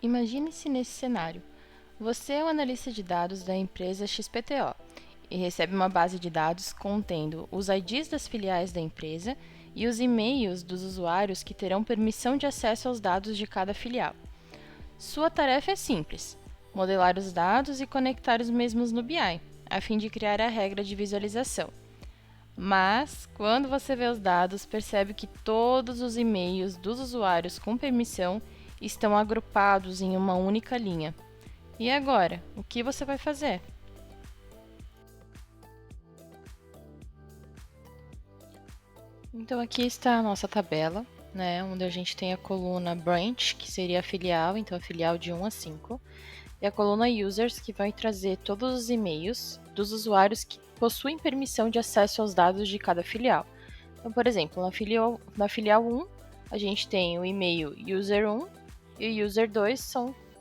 Imagine-se nesse cenário. Você é o analista de dados da empresa XPTO e recebe uma base de dados contendo os IDs das filiais da empresa e os e-mails dos usuários que terão permissão de acesso aos dados de cada filial. Sua tarefa é simples: modelar os dados e conectar os mesmos no BI, a fim de criar a regra de visualização. Mas, quando você vê os dados, percebe que todos os e-mails dos usuários com permissão estão agrupados em uma única linha. E agora, o que você vai fazer? Então aqui está a nossa tabela, onde a gente tem a coluna Branch, que seria a filial, então a filial de 1 a 5, e a coluna Users, que vai trazer todos os e-mails dos usuários que possuem permissão de acesso aos dados de cada filial. Então, por exemplo, na filial 1, a gente tem o e-mail user1 e o user2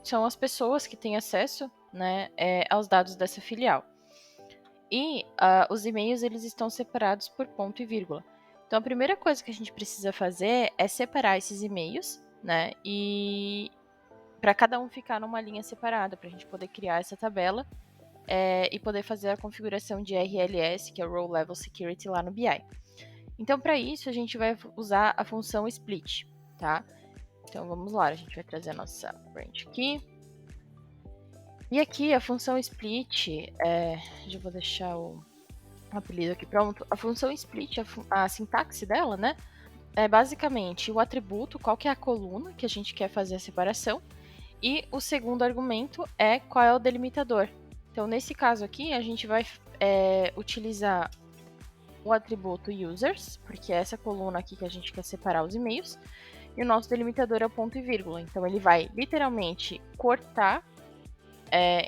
são as pessoas que têm acesso aos dados dessa filial. E os e-mails eles estão separados por ponto e vírgula. Então, a primeira coisa que a gente precisa fazer é separar esses e-mails, e para cada um ficar numa linha separada, para a gente poder criar essa tabela e poder fazer a configuração de RLS, que é o Role Level Security, lá no BI. Então, para isso, a gente vai usar a função split, tá? Então, vamos lá, a gente vai trazer a nossa branch aqui. E aqui, a função split, já vou deixar o apelido aqui pronto. A função split, a sintaxe dela, é basicamente o atributo, qual que é a coluna que a gente quer fazer a separação, e o segundo argumento é qual é o delimitador. Então, nesse caso aqui, a gente vai utilizar o atributo users, porque é essa coluna aqui que a gente quer separar os e-mails, e o nosso delimitador é o ponto e vírgula. Então, ele vai literalmente cortar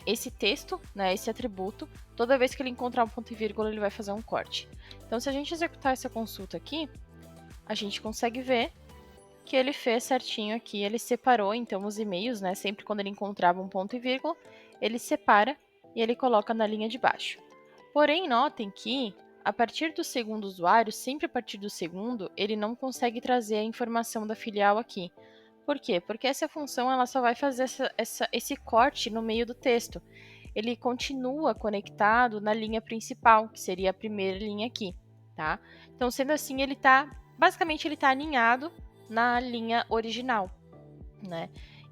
esse texto, esse atributo. Toda vez que ele encontrar um ponto e vírgula, ele vai fazer um corte. Então, se a gente executar essa consulta aqui, a gente consegue ver que ele fez certinho aqui, ele separou então os e-mails, sempre quando ele encontrava um ponto e vírgula, ele separa e ele coloca na linha de baixo. Porém, notem que a partir do segundo usuário, sempre a partir do segundo, ele não consegue trazer a informação da filial aqui. Por quê? Porque essa função ela só vai fazer esse corte no meio do texto. Ele continua conectado na linha principal, que seria a primeira linha aqui, tá? Então, sendo assim, basicamente ele está alinhado na linha original,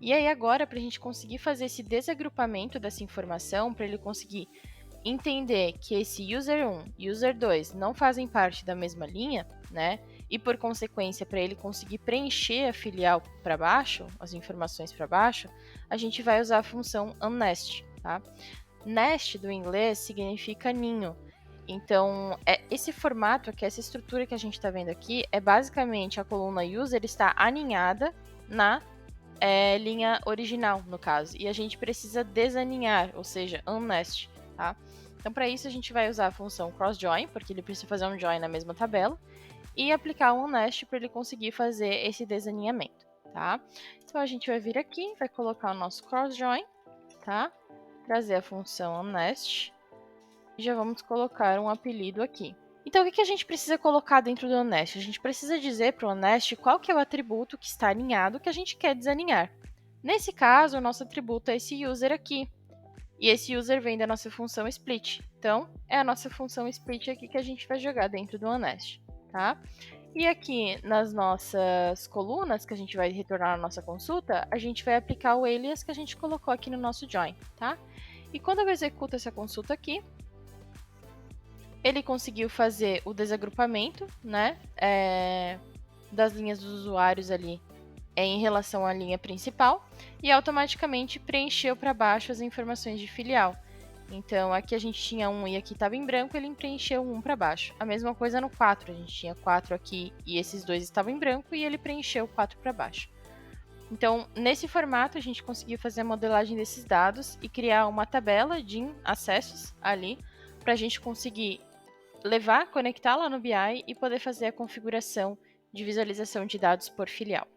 E aí agora, para a gente conseguir fazer esse desagrupamento dessa informação, para ele conseguir entender que esse user1 e user2 não fazem parte da mesma linha, e por consequência, para ele conseguir preencher a filial para baixo, as informações para baixo, a gente vai usar a função unnest, tá? Nest do inglês significa ninho. Então, esse formato aqui, essa estrutura que a gente está vendo aqui, é basicamente a coluna user está aninhada na linha original, no caso. E a gente precisa desaninhar, ou seja, unnest, tá? Então, para isso, a gente vai usar a função cross-join, porque ele precisa fazer um join na mesma tabela, e aplicar um unnest para ele conseguir fazer esse desaninhamento, tá? Então, a gente vai vir aqui, vai colocar o nosso cross-join, tá? Trazer a função unnest, e já vamos colocar um apelido aqui. Então, o que a gente precisa colocar dentro do unnest? A gente precisa dizer para o unnest qual que é o atributo que está alinhado que a gente quer desalinhar. Nesse caso, o nosso atributo é esse user aqui. E esse user vem da nossa função split. Então, é a nossa função split aqui que a gente vai jogar dentro do unnest, tá? E aqui nas nossas colunas, que a gente vai retornar na nossa consulta, a gente vai aplicar o alias que a gente colocou aqui no nosso join, tá? E quando eu executo essa consulta aqui, ele conseguiu fazer o desagrupamento, das linhas dos usuários ali em relação à linha principal e automaticamente preencheu para baixo as informações de filial. Então, aqui a gente tinha 1 e aqui estava em branco, ele preencheu 1 para baixo. A mesma coisa no 4, a gente tinha 4 aqui e esses dois estavam em branco e ele preencheu 4 para baixo. Então, nesse formato, a gente conseguiu fazer a modelagem desses dados e criar uma tabela de acessos ali para a gente conseguir conectar lá no BI e poder fazer a configuração de visualização de dados por filial.